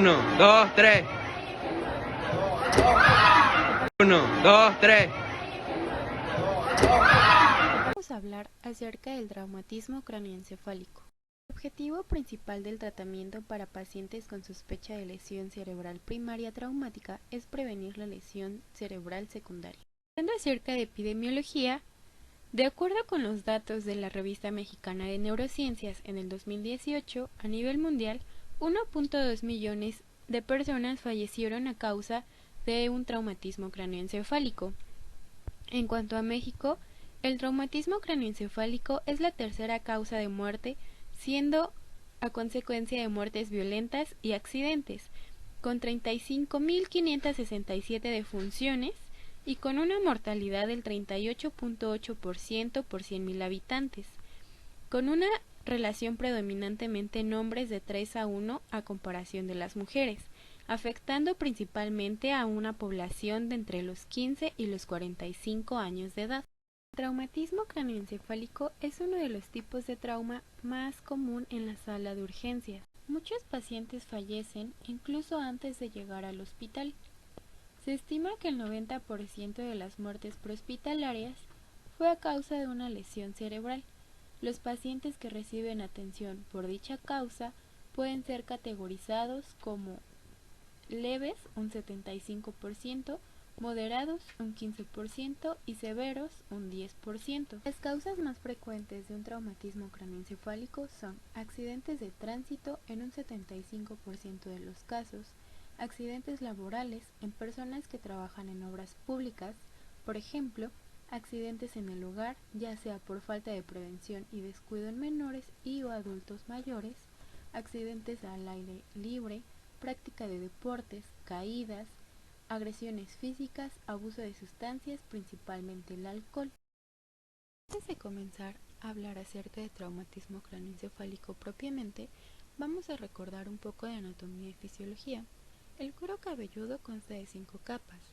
Uno, dos, tres. Uno, dos, tres. Vamos a hablar acerca del traumatismo cráneoencefálico. El objetivo principal del tratamiento para pacientes con sospecha de lesión cerebral primaria traumática es prevenir la lesión cerebral secundaria. Hablando acerca de epidemiología, de acuerdo con los datos de la Revista Mexicana de Neurociencias en el 2018, a nivel mundial, 1.2 millones de personas fallecieron a causa de un traumatismo cráneoencefálico. En cuanto a México, el traumatismo cráneoencefálico es la tercera causa de muerte, siendo a consecuencia de muertes violentas y accidentes, con 35.567 defunciones y con una mortalidad del 38.8% por 100.000 habitantes, con una relación predominantemente en hombres de 3:1 a comparación de las mujeres, afectando principalmente a una población de entre los 15 y los 45 años de edad. El traumatismo cráneoencefálico es uno de los tipos de trauma más común en la sala de urgencias. Muchos pacientes fallecen incluso antes de llegar al hospital. Se estima que el 90% de las muertes prehospitalarias fue a causa de una lesión cerebral. Los pacientes que reciben atención por dicha causa pueden ser categorizados como leves un 75%, moderados un 15% y severos un 10%. Las causas más frecuentes de un traumatismo cráneoencefálico son accidentes de tránsito en un 75% de los casos, accidentes laborales en personas que trabajan en obras públicas, por ejemplo, accidentes en el hogar, ya sea por falta de prevención y descuido en menores y o adultos mayores, accidentes al aire libre, práctica de deportes, caídas, agresiones físicas, abuso de sustancias, principalmente el alcohol. Antes de comenzar a hablar acerca de traumatismo cráneoencefálico propiamente, vamos a recordar un poco de anatomía y fisiología. El cuero cabelludo consta de 5 capas: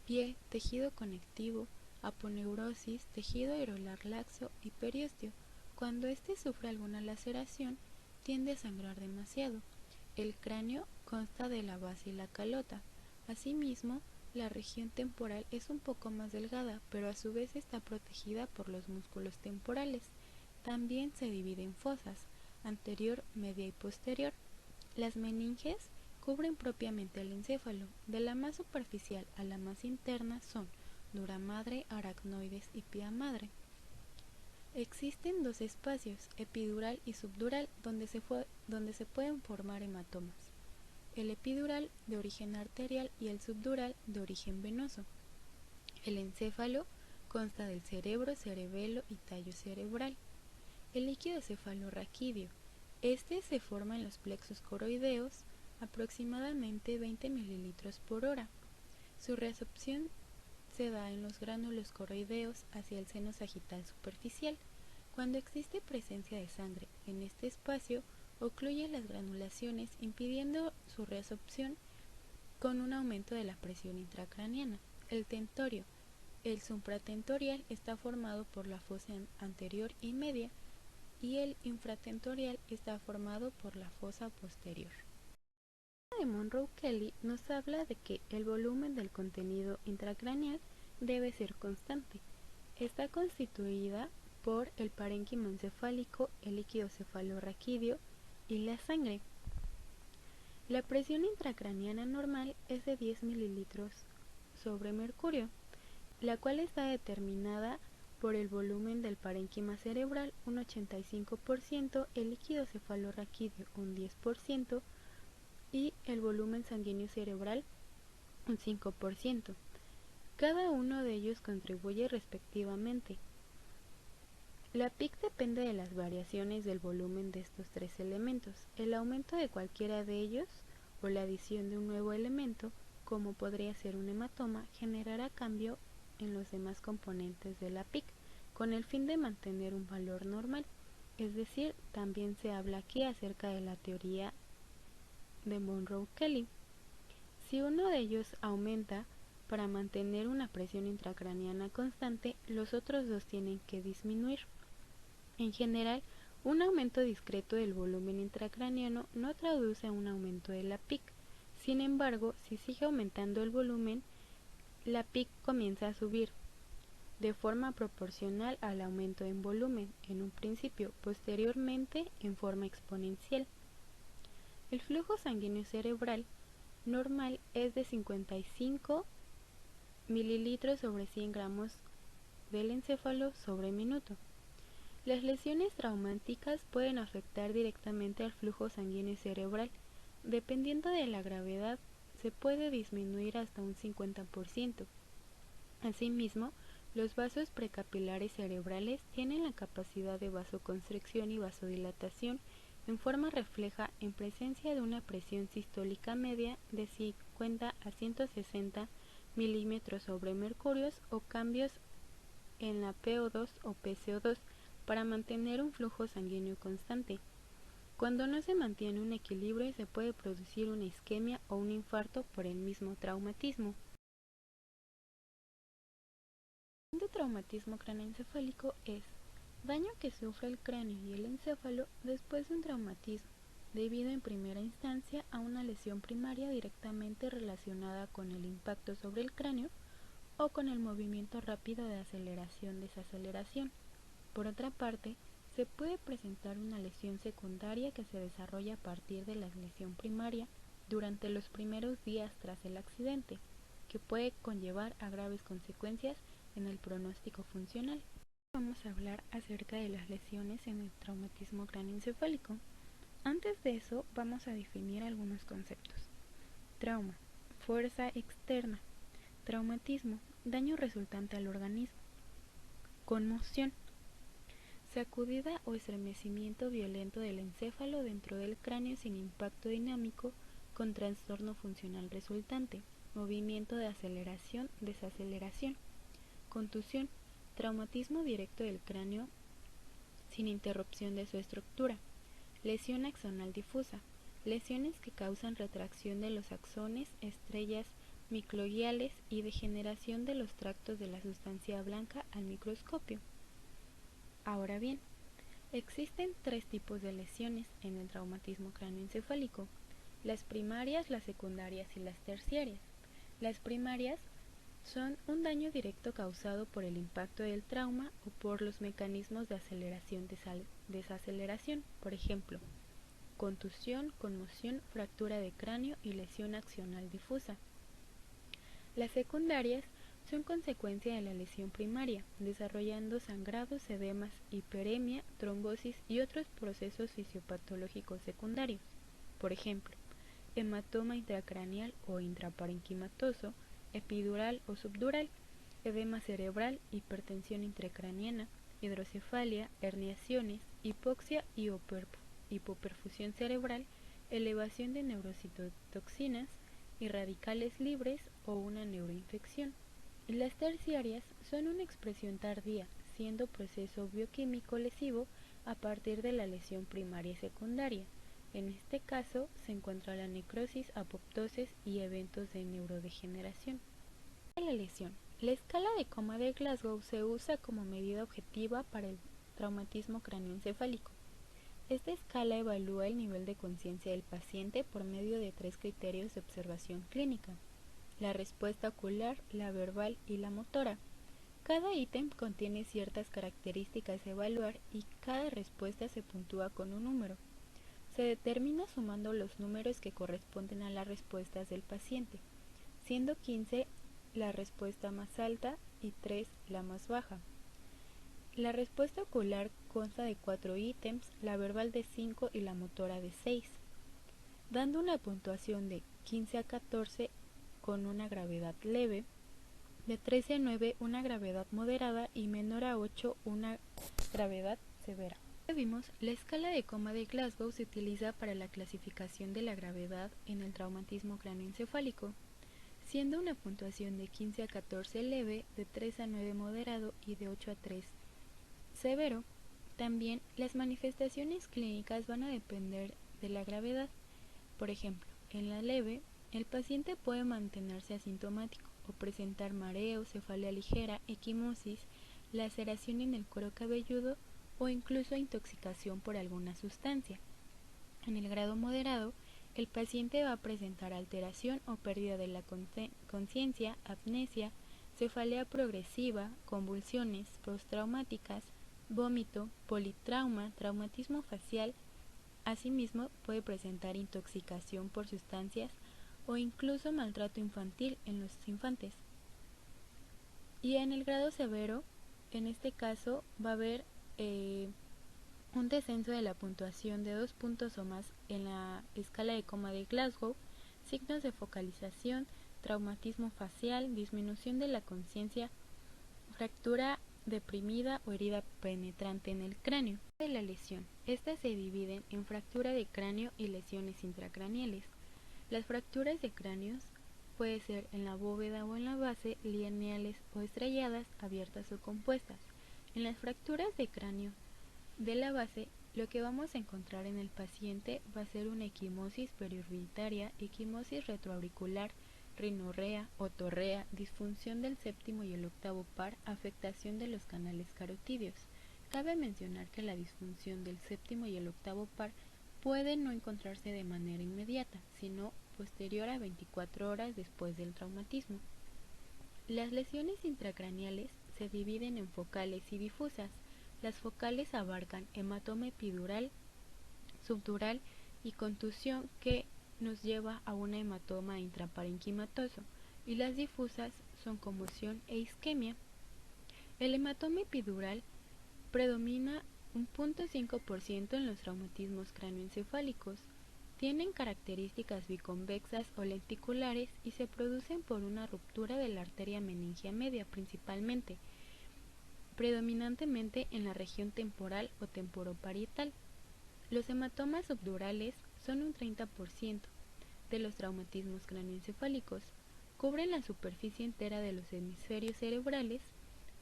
pie, tejido conectivo, aponeurosis, tejido areolar laxo y periósteo. Cuando éste sufre alguna laceración, tiende a sangrar demasiado. El cráneo consta de la base y la calota. Asimismo, la región temporal es un poco más delgada, pero a su vez está protegida por los músculos temporales. También se divide en fosas, anterior, media y posterior. Las meninges cubren propiamente el encéfalo. De la más superficial a la más interna son dura madre, aracnoides y pía madre. Existen dos espacios, epidural y subdural, donde se pueden formar hematomas. El epidural de origen arterial y el subdural de origen venoso. El encéfalo consta del cerebro, cerebelo y tallo cerebral. El líquido cefalorraquídeo. Este se forma en los plexos coroideos, aproximadamente 20 mililitros por hora. Su reabsorción se da en los gránulos coroideos hacia el seno sagital superficial. Cuando existe presencia de sangre en este espacio, ocluye las granulaciones, impidiendo su reabsorción con un aumento de la presión intracraneana. El tentorio. El supratentorial está formado por la fosa anterior y media, y el infratentorial está formado por la fosa posterior. De Monroe-Kelly nos habla de que el volumen del contenido intracraneal debe ser constante. Está constituida por el parénquima encefálico, el líquido cefalorraquídeo y la sangre. La presión intracraneana normal es de 10 mililitros sobre mercurio, la cual está determinada por el volumen del parénquima cerebral, un 85%, el líquido cefalorraquídeo, un 10%, y el volumen sanguíneo cerebral, un 5%. Cada uno de ellos contribuye respectivamente. La PIC depende de las variaciones del volumen de estos tres elementos. El aumento de cualquiera de ellos o la adición de un nuevo elemento, como podría ser un hematoma, generará cambio en los demás componentes de la PIC, con el fin de mantener un valor normal. Es decir, también se habla aquí acerca de la teoría de Monroe-Kelly. Si uno de ellos aumenta para mantener una presión intracraneana constante, los otros dos tienen que disminuir. En general, un aumento discreto del volumen intracraneano no traduce a un aumento de la PIC, Sin embargo, si sigue aumentando el volumen, la PIC comienza a subir, de forma proporcional al aumento en volumen, en un principio, posteriormente en forma exponencial. El flujo sanguíneo cerebral normal es de 55 mililitros sobre 100 gramos del encéfalo sobre minuto. Las lesiones traumáticas pueden afectar directamente al flujo sanguíneo cerebral. Dependiendo de la gravedad, se puede disminuir hasta un 50%. Asimismo, los vasos precapilares cerebrales tienen la capacidad de vasoconstricción y vasodilatación en forma refleja en presencia de una presión sistólica media de 50 a 160 milímetros sobre mercurios o cambios en la PO2 o PCO2 para mantener un flujo sanguíneo constante. Cuando no se mantiene un equilibrio, se puede producir una isquemia o un infarto por el mismo traumatismo. El traumatismo craneoencefálico es daño que sufre el cráneo y el encéfalo después de un traumatismo, debido en primera instancia a una lesión primaria directamente relacionada con el impacto sobre el cráneo o con el movimiento rápido de aceleración-desaceleración. Por otra parte, se puede presentar una lesión secundaria que se desarrolla a partir de la lesión primaria durante los primeros días tras el accidente, que puede conllevar a graves consecuencias en el pronóstico funcional. Vamos a hablar acerca de las lesiones en el traumatismo craneoencefálico. Antes de eso, vamos a definir algunos conceptos. Trauma, fuerza externa. Traumatismo, daño resultante al organismo. Conmoción, sacudida o estremecimiento violento del encéfalo dentro del cráneo sin impacto dinámico con trastorno funcional resultante. Movimiento de aceleración-desaceleración. Contusión, traumatismo directo del cráneo sin interrupción de su estructura. Lesión axonal difusa, lesiones que causan retracción de los axones, estrellas microgliales y degeneración de los tractos de la sustancia blanca al microscopio. Ahora bien, existen tres tipos de lesiones en el traumatismo craneoencefálico: las primarias, las secundarias y las terciarias. Las primarias son un daño directo causado por el impacto del trauma o por los mecanismos de aceleración-desaceleración, por ejemplo, contusión, conmoción, fractura de cráneo y lesión axonal difusa. Las secundarias son consecuencia de la lesión primaria, desarrollando sangrados, edemas, hiperemia, trombosis y otros procesos fisiopatológicos secundarios, por ejemplo, hematoma intracraneal o intraparenquimatoso, epidural o subdural, edema cerebral, hipertensión intracraniana, hidrocefalia, herniaciones, hipoxia y hipoperfusión cerebral, elevación de neurocitotoxinas y radicales libres o una neuroinfección. Las terciarias son una expresión tardía, siendo proceso bioquímico lesivo a partir de la lesión primaria y secundaria. En este caso se encuentra la necrosis, apoptosis y eventos de neurodegeneración. La lesión. La escala de coma de Glasgow se usa como medida objetiva para el traumatismo craneoencefálico. Esta escala evalúa el nivel de conciencia del paciente por medio de tres criterios de observación clínica: la respuesta ocular, la verbal y la motora. Cada ítem contiene ciertas características a evaluar y cada respuesta se puntúa con un número. Se determina sumando los números que corresponden a las respuestas del paciente, siendo 15 la respuesta más alta y 3 la más baja. La respuesta ocular consta de 4 ítems, la verbal de 5 y la motora de 6, dando una puntuación de 15 a 14 con una gravedad leve, de 13 a 9 una gravedad moderada y menor a 8 una gravedad severa. Vimos, la escala de coma de Glasgow se utiliza para la clasificación de la gravedad en el traumatismo craneoencefálico, siendo una puntuación de 15 a 14 leve, de 3 a 9 moderado y de 8 a 3 severo. También las manifestaciones clínicas van a depender de la gravedad. Por ejemplo, en la leve, el paciente puede mantenerse asintomático o presentar mareo, cefalea ligera, equimosis, laceración en el cuero cabelludo o incluso intoxicación por alguna sustancia. En el grado moderado, el paciente va a presentar alteración o pérdida de la conciencia, apnesia, cefalea progresiva, convulsiones postraumáticas, vómito, politrauma, traumatismo facial. Asimismo, puede presentar intoxicación por sustancias o incluso maltrato infantil en los infantes. Y en el grado severo, en este caso, va a haber un descenso de la puntuación de 2 puntos o más en la escala de coma de Glasgow, signos de focalización, traumatismo facial, disminución de la conciencia, fractura deprimida o herida penetrante en el cráneo. De la lesión. Estas se dividen en fractura de cráneo y lesiones intracraneales. Las fracturas de cráneos puede ser en la bóveda o en la base, lineales o estrelladas, abiertas o compuestas. En las fracturas de cráneo de la base, lo que vamos a encontrar en el paciente va a ser una equimosis periorbitaria, equimosis retroauricular, rinorrea, otorrea, disfunción del séptimo y el octavo par, afectación de los canales carotídeos. Cabe mencionar que la disfunción del séptimo y el octavo par puede no encontrarse de manera inmediata, sino posterior a 24 horas después del traumatismo. Las lesiones intracraneales se dividen en focales y difusas. Las focales abarcan hematoma epidural, subdural y contusión que nos lleva a un hematoma intraparenquimatoso, y las difusas son conmoción e isquemia. El hematoma epidural predomina un 0.5% en los traumatismos cráneoencefálicos. Tienen características biconvexas o lenticulares y se producen por una ruptura de la arteria meningia media principalmente, predominantemente en la región temporal o temporoparietal. Los hematomas subdurales son un 30% de los traumatismos cráneoencefálicos, cubren la superficie entera de los hemisferios cerebrales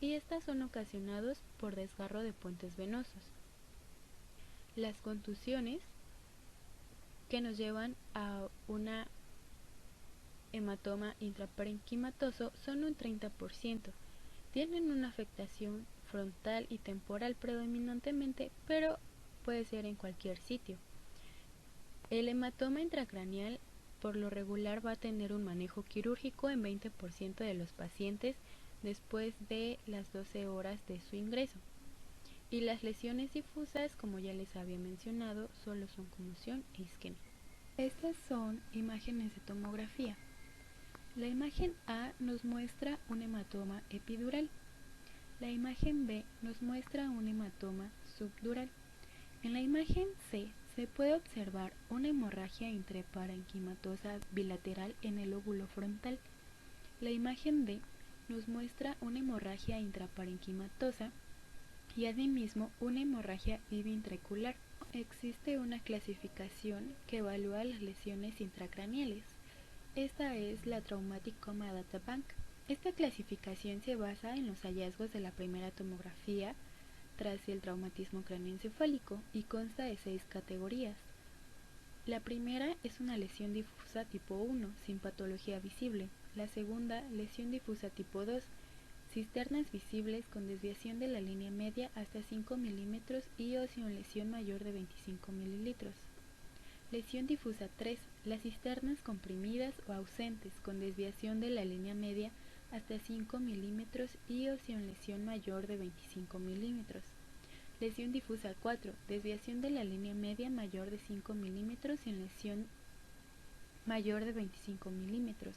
y estas son ocasionados por desgarro de puentes venosos. Las contusiones que nos llevan a una hematoma intraparenquimatoso son un 30%. Tienen una afectación frontal y temporal predominantemente, pero puede ser en cualquier sitio. El hematoma intracraneal por lo regular va a tener un manejo quirúrgico en 20% de los pacientes después de las 12 horas de su ingreso. Y las lesiones difusas, como ya les había mencionado, solo son conmoción e isquemia. Estas son imágenes de tomografía. La imagen A nos muestra un hematoma epidural. La imagen B nos muestra un hematoma subdural. En la imagen C se puede observar una hemorragia intraparenquimatosa bilateral en el lóbulo frontal. La imagen D nos muestra una hemorragia intraparenquimatosa y asimismo una hemorragia biventricular. Existe una clasificación que evalúa las lesiones intracraneales. Esta es la Traumatic Coma Data Bank. Esta clasificación se basa en los hallazgos de la primera tomografía tras el traumatismo cráneoencefálico y consta de 6 categorías. La primera es una lesión difusa tipo 1, sin patología visible. La segunda, lesión difusa tipo 2, cisternas visibles con desviación de la línea media hasta 5 milímetros y o sin lesión mayor de 25 mililitros. Lesión difusa 3, las cisternas comprimidas o ausentes con desviación de la línea media hasta 5 milímetros y o sin lesión mayor de 25 milímetros. Lesión difusa 4, desviación de la línea media mayor de 5 milímetros sin lesión mayor de 25 milímetros.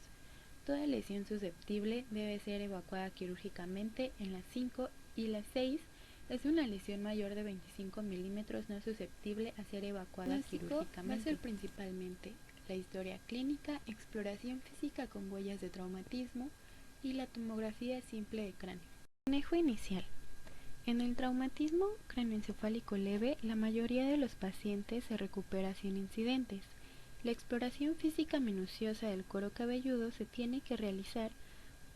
Toda lesión susceptible debe ser evacuada quirúrgicamente en las 5 y las 6 es una lesión mayor de 25 milímetros no susceptible a ser evacuada quirúrgicamente. Va a ser principalmente la historia clínica, exploración física con huellas de traumatismo y la tomografía simple de cráneo. Manejo inicial. En el traumatismo cráneoencefálico leve, la mayoría de los pacientes se recupera sin incidentes. La exploración física minuciosa del cuero cabelludo se tiene que realizar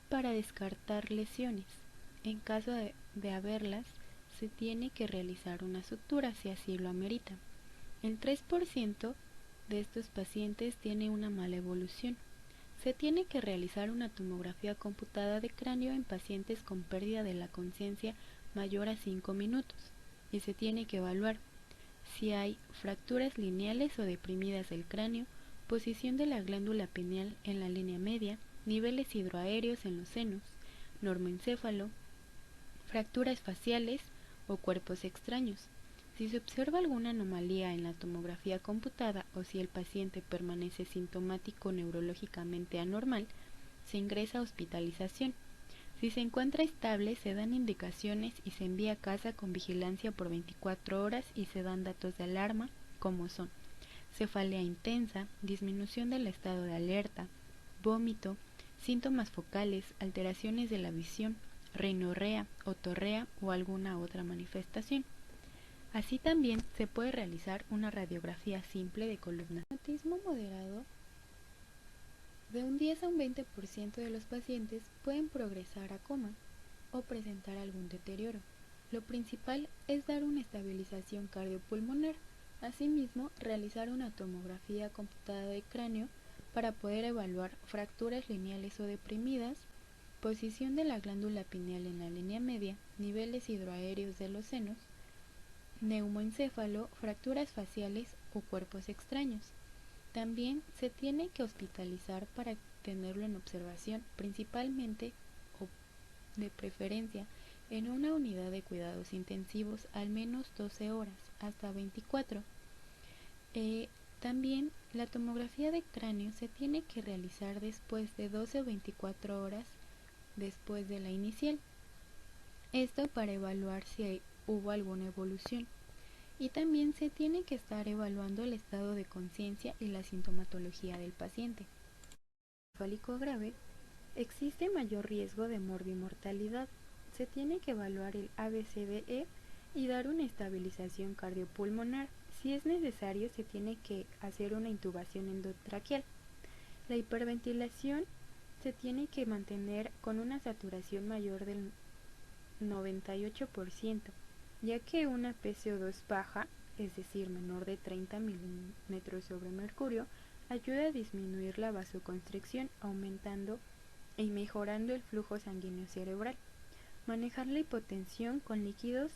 para descartar lesiones. En caso de haberlas, se tiene que realizar una sutura si así lo amerita. El 3% de estos pacientes tiene una mala evolución. Se tiene que realizar una tomografía computada de cráneo en pacientes con pérdida de la conciencia mayor a 5 minutos y se tiene que evaluar si hay fracturas lineales o deprimidas del cráneo, posición de la glándula pineal en la línea media, niveles hidroaéreos en los senos, normoencéfalo, fracturas faciales o cuerpos extraños. Si se observa alguna anomalía en la tomografía computada o si el paciente permanece sintomático neurológicamente anormal, se ingresa a hospitalización. Si se encuentra estable, se dan indicaciones y se envía a casa con vigilancia por 24 horas y se dan datos de alarma, como son cefalea intensa, disminución del estado de alerta, vómito, síntomas focales, alteraciones de la visión, rinorrea, otorrea o alguna otra manifestación. Así también se puede realizar una radiografía simple de columna. Autismo moderado. De un 10 a un 20% de los pacientes pueden progresar a coma o presentar algún deterioro. Lo principal es dar una estabilización cardiopulmonar. Asimismo, realizar una tomografía computada de cráneo para poder evaluar fracturas lineales o deprimidas, posición de la glándula pineal en la línea media, niveles hidroaéreos de los senos, neumoencéfalo, fracturas faciales o cuerpos extraños. También se tiene que hospitalizar para tenerlo en observación, principalmente o de preferencia en una unidad de cuidados intensivos al menos 12 horas, hasta 24. También la tomografía de cráneo se tiene que realizar después de 12 o 24 horas después de la inicial. Esto para evaluar si hubo alguna evolución. Y también se tiene que estar evaluando el estado de conciencia y la sintomatología del paciente. Encefálico grave, existe mayor riesgo de morbimortalidad. Se tiene que evaluar el ABCDE y dar una estabilización cardiopulmonar. Si es necesario, se tiene que hacer una intubación endotraqueal. La hiperventilación se tiene que mantener con una saturación mayor del 98%, ya que una PCO2 baja, es decir, menor de 30 milímetros sobre mercurio, ayuda a disminuir la vasoconstricción, aumentando y mejorando el flujo sanguíneo cerebral. Manejar la hipotensión con líquidos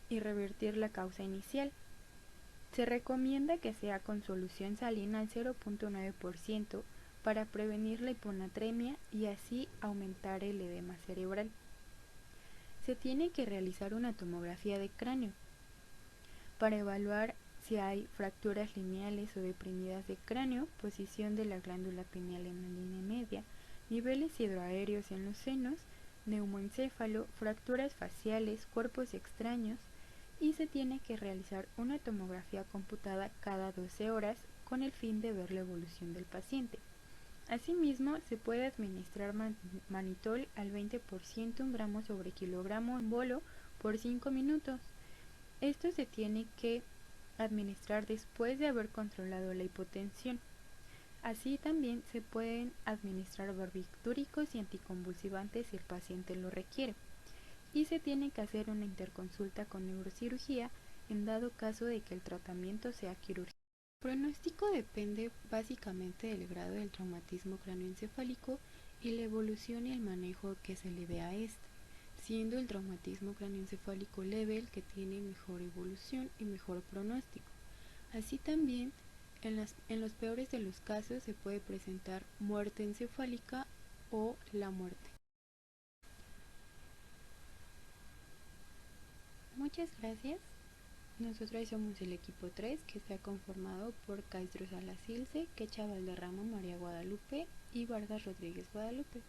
y revertir la causa inicial. Se recomienda que sea con solución salina al 0.9% para prevenir la hiponatremia y así aumentar el edema cerebral. Se tiene que realizar una tomografía de cráneo para evaluar si hay fracturas lineales o deprimidas de cráneo, posición de la glándula pineal en la línea media, niveles hidroaéreos en los senos, neumoencéfalo, fracturas faciales, cuerpos extraños, y se tiene que realizar una tomografía computada cada 12 horas con el fin de ver la evolución del paciente. Asimismo, se puede administrar manitol al 20%, 1 gramo sobre kilogramo en bolo por 5 minutos. Esto se tiene que administrar después de haber controlado la hipotensión. Así también se pueden administrar barbitúricos y anticonvulsivantes si el paciente lo requiere. Y se tiene que hacer una interconsulta con neurocirugía en dado caso de que el tratamiento sea quirúrgico. El pronóstico depende básicamente del grado del traumatismo cráneoencefálico y la evolución y el manejo que se le dé a este, siendo el traumatismo cráneoencefálico leve el que tiene mejor evolución y mejor pronóstico. Así también, en los peores de los casos se puede presentar muerte encefálica o la muerte. Muchas gracias. Nosotros somos el equipo 3, que está conformado por Castro Salas Ilse, Quecha Valderrama María Guadalupe y Vargas Rodríguez Guadalupe.